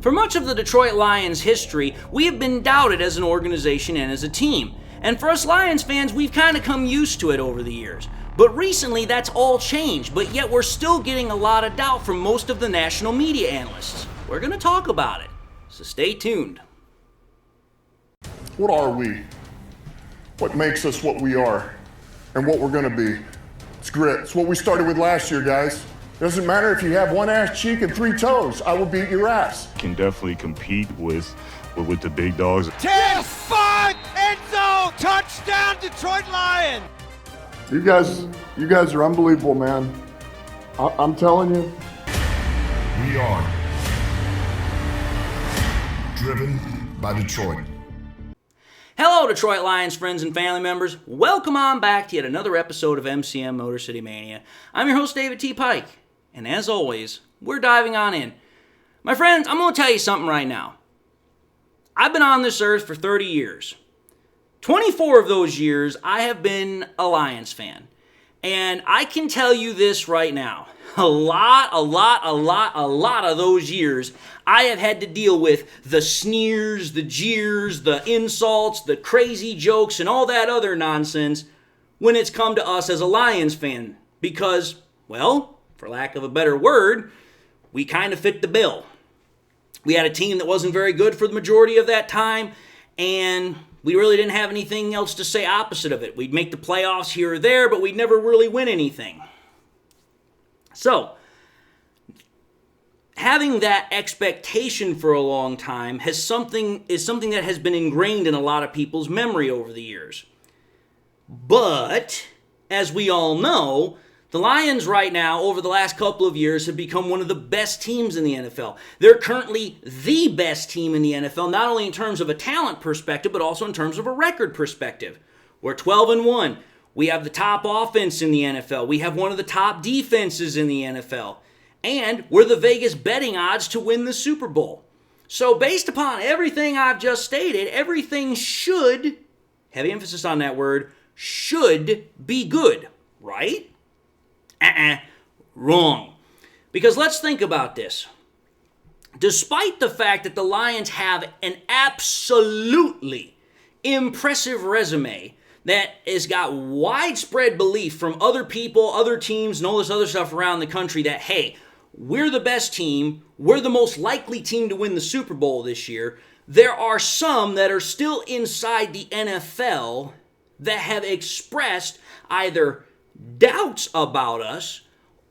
For much of the Detroit Lions history, we have been doubted as an organization and as a team. And for us Lions fans, we've kind of come used to it over the years. But recently, that's all changed, but yet we're still getting a lot of doubt from most of the national media analysts. We're going to talk about it, so stay tuned. What are we? What makes us what we are and what we're going to be? It's grit. It's what we started with last year, guys. Doesn't matter if you have one ass cheek and 3 toes. I will beat your ass. Can definitely compete with the big dogs. 10-5 end zone touchdown Detroit Lions. You guys are unbelievable, man. I'm telling you. We are driven by Detroit. Hello, Detroit Lions friends and family members. Welcome on back to yet another episode of MCM Motor City Mania. I'm your host, David T. Pike, and as always, we're diving on in. My friends, I'm going to tell you something right now. I've been on this earth for 30 years. 24 of those years, I have been a Lions fan. And I can tell you this right now. A lot of those years, I have had to deal with the sneers, the jeers, the insults, the crazy jokes, and all that other nonsense when it's come to us as a Lions fan. Because, well, for lack of a better word, we kind of fit the bill. We had a team that wasn't very good for the majority of that time, and we really didn't have anything else to say opposite of it. We'd make the playoffs here or there, but we'd never really win anything. So, having that expectation for a long time is something that has been ingrained in a lot of people's memory over the years. But, as we all know, the Lions right now, over the last couple of years, have become one of the best teams in the NFL. They're currently the best team in the NFL, not only in terms of a talent perspective, but also in terms of a record perspective. We're 12-1. We have the top offense in the NFL. We have one of the top defenses in the NFL. And we're the Vegas betting odds to win the Super Bowl. So based upon everything I've just stated, everything should, heavy emphasis on that word, should be good, right? Wrong. Because let's think about this. Despite the fact that the Lions have an absolutely impressive resume that has got widespread belief from other people, other teams, and all this other stuff around the country that, hey, we're the best team, we're the most likely team to win the Super Bowl this year, there are some that are still inside the NFL that have expressed either doubts about us,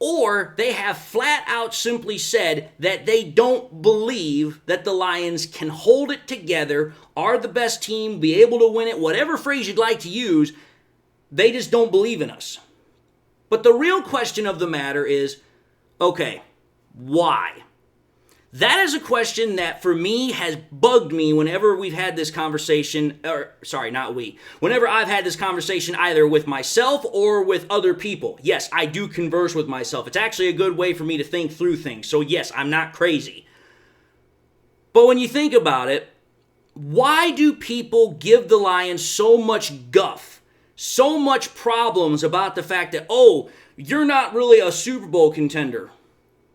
or they have flat out simply said that they don't believe that the Lions can hold it together, are the best team, be able to win it, whatever phrase you'd like to use, they just don't believe in us. But the real question of the matter is, okay, why? That is a question that, for me, has bugged me whenever we've had this conversation, whenever I've had this conversation either with myself or with other people. Yes, I do converse with myself. It's actually a good way for me to think through things. So yes, I'm not crazy. But when you think about it, why do people give the Lions so much guff, so much problems about the fact that, oh, you're not really a Super Bowl contender?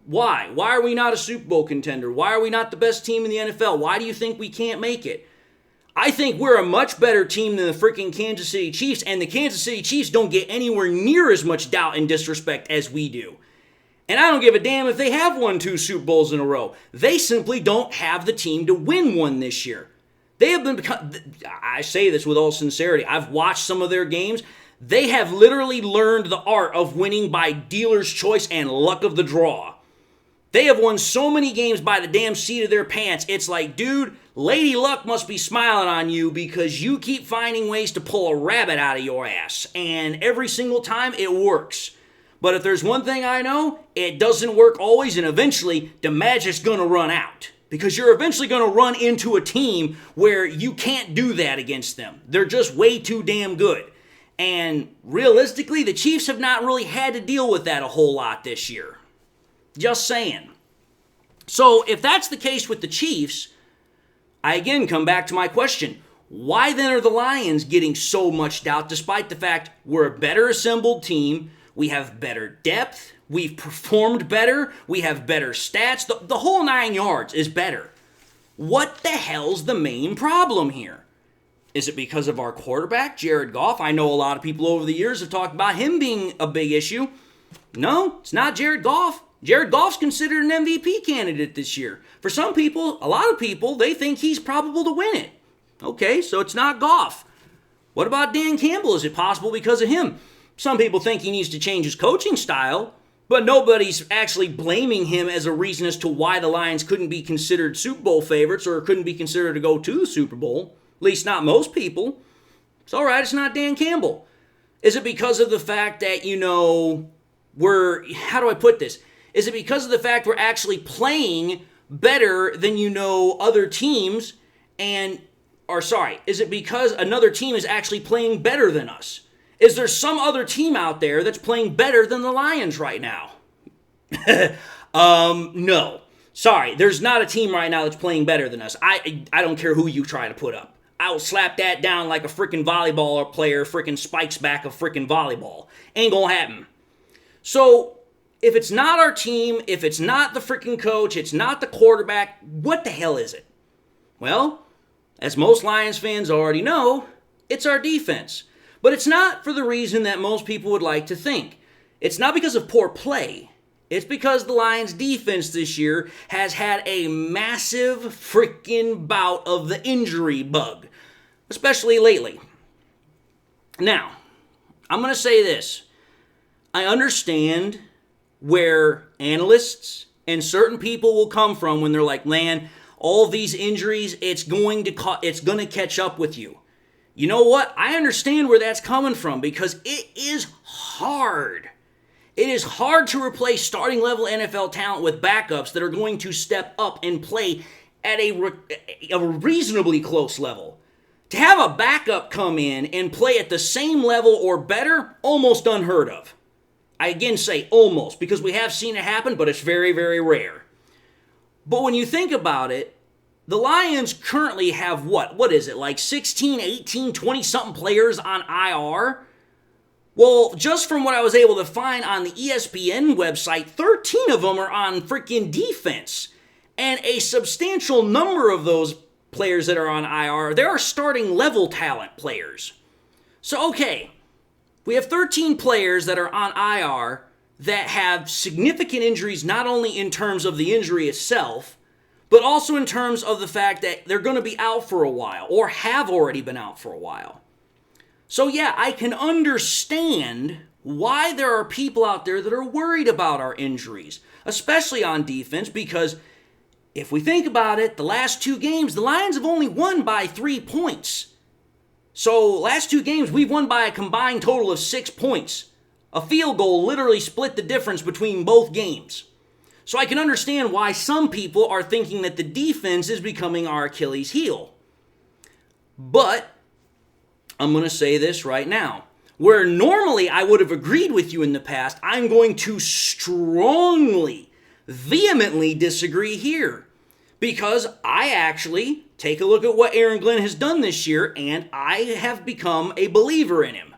Why? Why are we not a Super Bowl contender? Why are we not the best team in the NFL? Why do you think we can't make it? I think we're a much better team than the freaking Kansas City Chiefs, and the Kansas City Chiefs don't get anywhere near as much doubt and disrespect as we do. And I don't give a damn if they have won 2 Super Bowls in a row. They simply don't have the team to win one this year. They have been, I say this with all sincerity, I've watched some of their games. They have literally learned the art of winning by dealer's choice and luck of the draw. They have won so many games by the damn seat of their pants. It's like, dude, Lady Luck must be smiling on you because you keep finding ways to pull a rabbit out of your ass. And every single time, it works. But if there's one thing I know, it doesn't work always, and eventually, the magic's going to run out. Because you're eventually going to run into a team where you can't do that against them. They're just way too damn good. And realistically, the Chiefs have not really had to deal with that a whole lot this year. Just saying. So if that's the case with the Chiefs, I again come back to my question. Why then are the Lions getting so much doubt despite the fact we're a better assembled team, we have better depth, we've performed better, we have better stats, the whole 9 yards is better. What the hell's the main problem here? Is it because of our quarterback, Jared Goff? I know a lot of people over the years have talked about him being a big issue. No, it's not Jared Goff. Jared Goff's considered an MVP candidate this year. For some people, a lot of people, they think he's probable to win it. Okay, so it's not Goff. What about Dan Campbell? Is it possible because of him? Some people think he needs to change his coaching style, but nobody's actually blaming him as a reason as to why the Lions couldn't be considered Super Bowl favorites or couldn't be considered to go to the Super Bowl. At least not most people. It's all right, it's not Dan Campbell. Is it because of the fact that, how do I put this? Is it because of the fact we're actually playing better than, other teams is it because another team is actually playing better than us? Is there some other team out there that's playing better than the Lions right now? No. Sorry, there's not a team right now that's playing better than us. I don't care who you try to put up. I will slap that down like a freaking volleyball player freaking spikes back a freaking volleyball. Ain't gonna happen. So, if it's not our team, if it's not the freaking coach, it's not the quarterback, what the hell is it? Well, as most Lions fans already know, it's our defense. But it's not for the reason that most people would like to think. It's not because of poor play. It's because the Lions defense this year has had a massive freaking bout of the injury bug, especially lately. Now, I'm going to say this. I understand where analysts and certain people will come from when they're like, man, all these injuries, it's going to catch up with you. You know what? I understand where that's coming from because it is hard. It is hard to replace starting level NFL talent with backups that are going to step up and play at a reasonably close level. To have a backup come in and play at the same level or better, almost unheard of. I again say almost because we have seen it happen, but it's very, very rare. But when you think about it, the Lions currently have what is it, like 16, 18, 20-something players on IR? Well, just from what I was able to find on the ESPN website, 13 of them are on freaking defense. And a substantial number of those players that are on IR, there are starting level talent players. So, okay, we have 13 players that are on IR that have significant injuries, not only in terms of the injury itself, but also in terms of the fact that they're going to be out for a while or have already been out for a while. So yeah, I can understand why there are people out there that are worried about our injuries, especially on defense, because if we think about it, the last two games, the Lions have only won by 3 points. So last two games, we've won by a combined total of 6 points. A field goal literally split the difference between both games. So I can understand why some people are thinking that the defense is becoming our Achilles heel. But I'm going to say this right now. Where normally I would have agreed with you in the past, I'm going to strongly, vehemently disagree here. Because I actually take a look at what Aaron Glenn has done this year, and I have become a believer in him.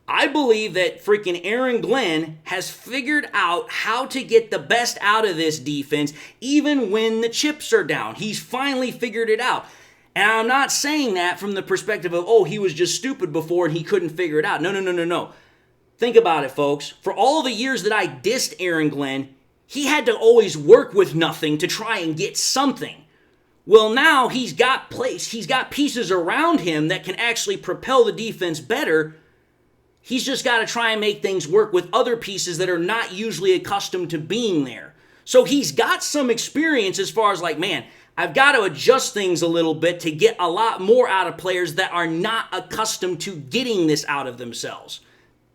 I believe that freaking Aaron Glenn has figured out how to get the best out of this defense, even when the chips are down. He's finally figured it out. And I'm not saying that from the perspective of, oh, he was just stupid before and he couldn't figure it out. No. Think about it, folks. For all the years that I dissed Aaron Glenn, he had to always work with nothing to try and get something. Well, now he's got pieces around him that can actually propel the defense better. He's just got to try and make things work with other pieces that are not usually accustomed to being there. So he's got some experience as far as like, man, I've got to adjust things a little bit to get a lot more out of players that are not accustomed to getting this out of themselves.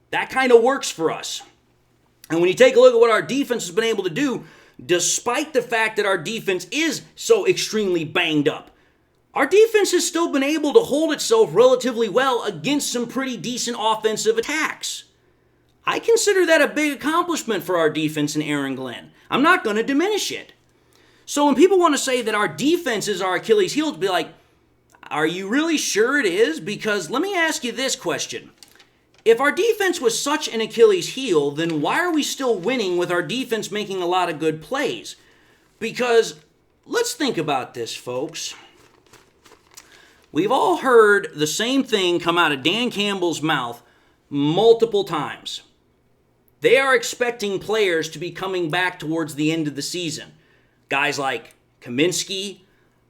That kind of works for us. And when you take a look at what our defense has been able to do, despite the fact that our defense is so extremely banged up, our defense has still been able to hold itself relatively well against some pretty decent offensive attacks. I consider that a big accomplishment for our defense and Aaron Glenn. I'm not going to diminish it. So when people want to say that our defense is our Achilles heel, to be like, are you really sure it is? Because let me ask you this question. If our defense was such an Achilles heel, then why are we still winning with our defense making a lot of good plays? Because let's think about this, folks. We've all heard the same thing come out of Dan Campbell's mouth multiple times. They are expecting players to be coming back towards the end of the season. Guys like Kaminsky,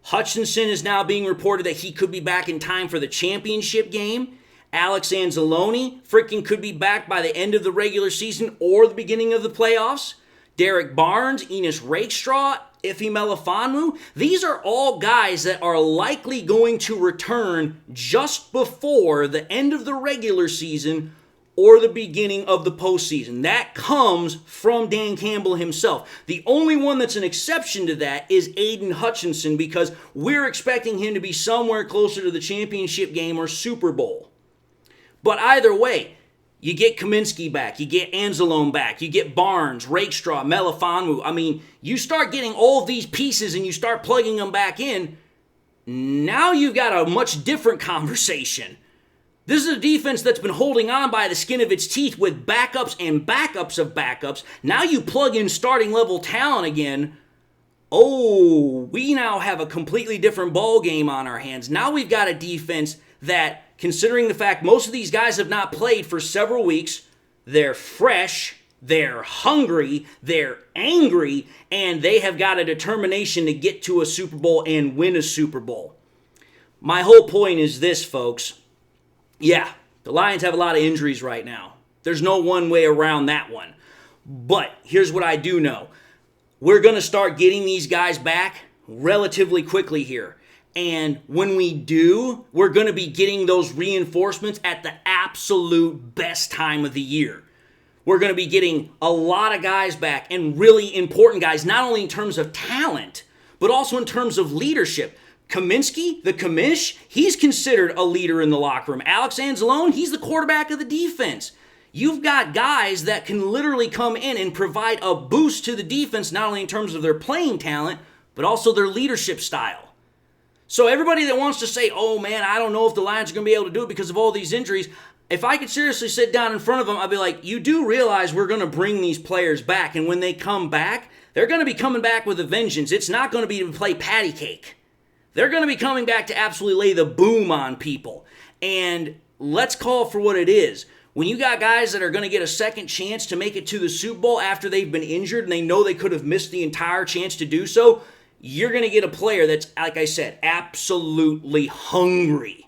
Hutchinson is now being reported that he could be back in time for the championship game. Alex Anzalone freaking could be back by the end of the regular season or the beginning of the playoffs. Derek Barnes, Enos Rakestraw, Ife Melifonwu. These are all guys that are likely going to return just before the end of the regular season or the beginning of the postseason. That comes from Dan Campbell himself. The only one that's an exception to that is Aiden Hutchinson, because we're expecting him to be somewhere closer to the championship game or Super Bowl. But either way, you get Kaminsky back, you get Anzalone back, you get Barnes, Rakestraw, Melifonwu. I mean, you start getting all of these pieces and you start plugging them back in, now you've got a much different conversation. This is a defense that's been holding on by the skin of its teeth with backups and backups of backups. Now you plug in starting level talent again. Oh, we now have a completely different ball game on our hands. Now we've got a defense that, considering the fact most of these guys have not played for several weeks, they're fresh, they're hungry, they're angry, and they have got a determination to get to a Super Bowl and win a Super Bowl. My whole point is this, folks. Yeah, the Lions have a lot of injuries right now. There's no one way around that one. But here's what I do know. We're going to start getting these guys back relatively quickly here. And when we do, we're going to be getting those reinforcements at the absolute best time of the year. We're going to be getting a lot of guys back, and really important guys, not only in terms of talent, but also in terms of leadership. Kaminsky, the commish, he's considered a leader in the locker room. Alex Anzalone, he's the quarterback of the defense. You've got guys that can literally come in and provide a boost to the defense, not only in terms of their playing talent, but also their leadership style. So everybody that wants to say, oh man, I don't know if the Lions are going to be able to do it because of all these injuries, if I could seriously sit down in front of them, I'd be like, you do realize we're going to bring these players back, and when they come back, they're going to be coming back with a vengeance. It's not going to be to play patty cake. They're going to be coming back to absolutely lay the boom on people. And let's call it for what it is. When you got guys that are going to get a second chance to make it to the Super Bowl after they've been injured and they know they could have missed the entire chance to do so, you're going to get a player that's, like I said, absolutely hungry.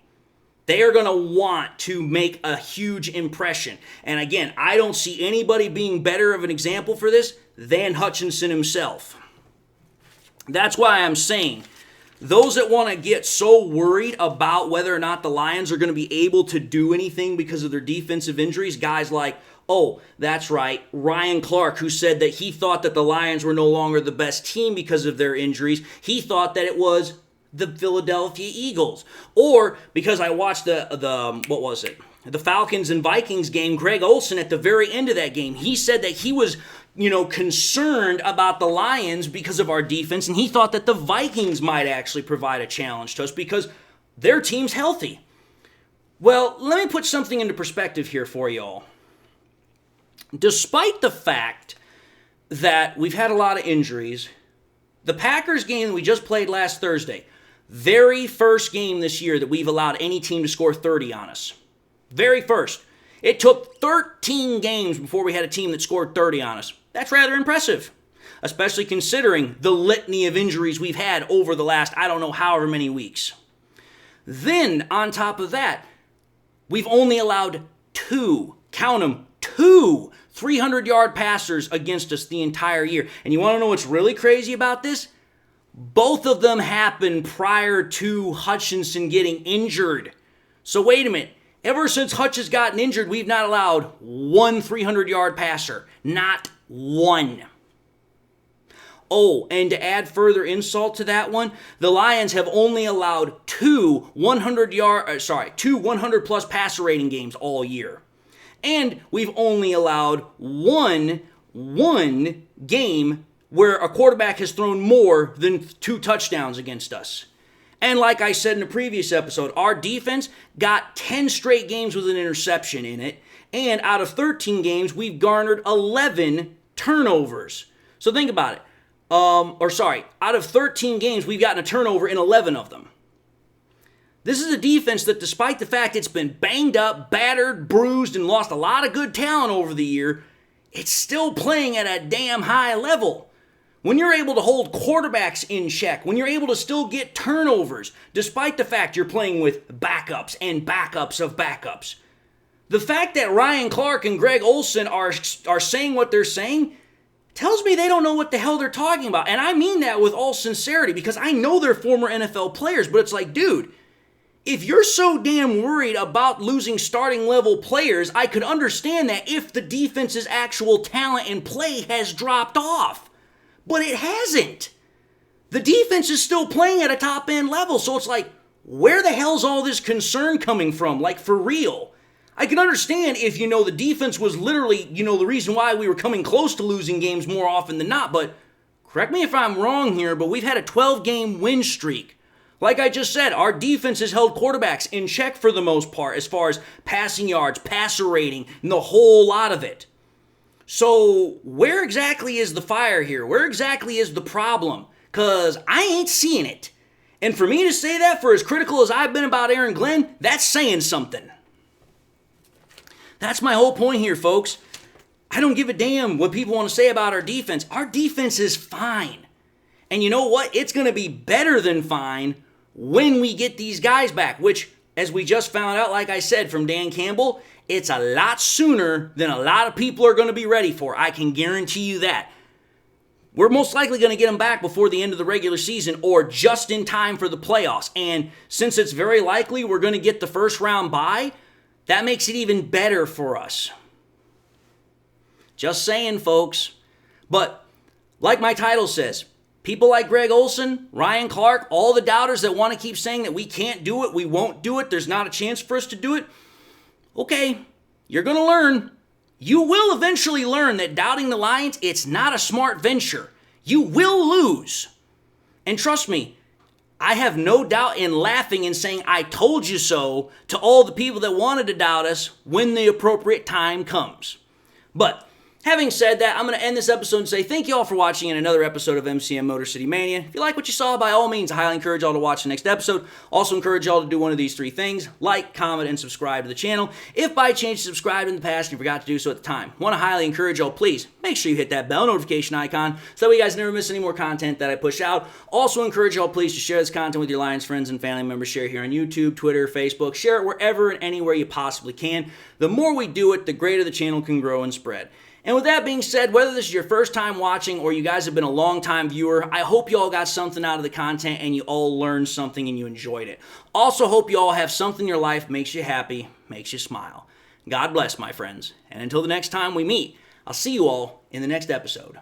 They are going to want to make a huge impression. And again, I don't see anybody being better of an example for this than Hutchinson himself. That's why I'm saying, those that want to get so worried about whether or not the Lions are going to be able to do anything because of their defensive injuries, guys like, oh, that's right, Ryan Clark, who said that he thought that the Lions were no longer the best team because of their injuries. He thought that it was the Philadelphia Eagles. Or because I watched the Falcons and Vikings game, Greg Olsen at the very end of that game, he said that he was concerned about the Lions because of our defense, and he thought that the Vikings might actually provide a challenge to us because their team's healthy. Well, let me put something into perspective here for y'all. Despite the fact that we've had a lot of injuries, the Packers game that we just played last Thursday, very first game this year that we've allowed any team to score 30 on us. Very first. It took 13 games before we had a team that scored 30 on us. That's rather impressive, especially considering the litany of injuries we've had over the last, I don't know, however many weeks. Then, on top of that, we've only allowed two 300-yard passers against us the entire year. And you want to know what's really crazy about this? Both of them happened prior to Hutchinson getting injured. So wait a minute. Ever since Hutch has gotten injured, we've not allowed one 300-yard passer. Not one. Oh, and to add further insult to that one, the Lions have only allowed two 100-plus passer rating games all year. And we've only allowed one game where a quarterback has thrown more than 2 touchdowns against us. And like I said in the previous episode, our defense got 10 straight games with an interception in it. And out of 13 games, we've garnered 11 turnovers. So think about it. out of 13 games, we've gotten a turnover in 11 of them. This is a defense that, despite the fact it's been banged up, battered, bruised, and lost a lot of good talent over the year, it's still playing at a damn high level. When you're able to hold quarterbacks in check, when you're able to still get turnovers, despite the fact you're playing with backups and backups of backups. The fact that Ryan Clark and Greg Olsen are saying what they're saying tells me they don't know what the hell they're talking about. And I mean that with all sincerity, because I know they're former NFL players, but it's like, dude, if you're so damn worried about losing starting level players, I could understand that if the defense's actual talent and play has dropped off. But it hasn't. The defense is still playing at a top end level, so it's like, where the hell's all this concern coming from? Like, for real. I can understand if, the defense was literally, the reason why we were coming close to losing games more often than not, but correct me if I'm wrong here, but we've had a 12-game win streak. Like I just said, our defense has held quarterbacks in check for the most part as far as passing yards, passer rating, and the whole lot of it. So where exactly is the fire here? Where exactly is the problem? Because I ain't seeing it. And for me to say that, for as critical as I've been about Aaron Glenn, that's saying something. That's my whole point here, folks. I don't give a damn what people want to say about our defense. Our defense is fine. And you know what? It's going to be better than fine when we get these guys back, which, as we just found out, like I said, from Dan Campbell, it's a lot sooner than a lot of people are going to be ready for. I can guarantee you that. We're most likely going to get them back before the end of the regular season or just in time for the playoffs. And since it's very likely we're going to get the first round bye, that makes it even better for us. Just saying, folks. But like my title says, people like Greg Olsen, Ryan Clark, all the doubters that want to keep saying that we can't do it, we won't do it, there's not a chance for us to do it. Okay, you're going to learn. You will eventually learn that doubting the Lions, it's not a smart venture. You will lose. And trust me, I have no doubt in laughing and saying I told you so to all the people that wanted to doubt us when the appropriate time comes. But having said that, I'm going to end this episode and say thank you all for watching in another episode of MCM Motor City Mania. If you like what you saw, by all means, I highly encourage y'all to watch the next episode. Also encourage y'all to do one of these three things: like, comment, and subscribe to the channel. If by chance you subscribed in the past and you forgot to do so at the time, want to highly encourage y'all, please make sure you hit that bell notification icon so that you guys never miss any more content that I push out. Also encourage y'all, please, to share this content with your Lions friends and family members. Share here on YouTube, Twitter, Facebook. Share it wherever and anywhere you possibly can. The more we do it, the greater the channel can grow and spread. And with that being said, whether this is your first time watching or you guys have been a long-time viewer, I hope you all got something out of the content and you all learned something and you enjoyed it. Also hope you all have something in your life makes you happy, makes you smile. God bless, my friends. And until the next time we meet, I'll see you all in the next episode.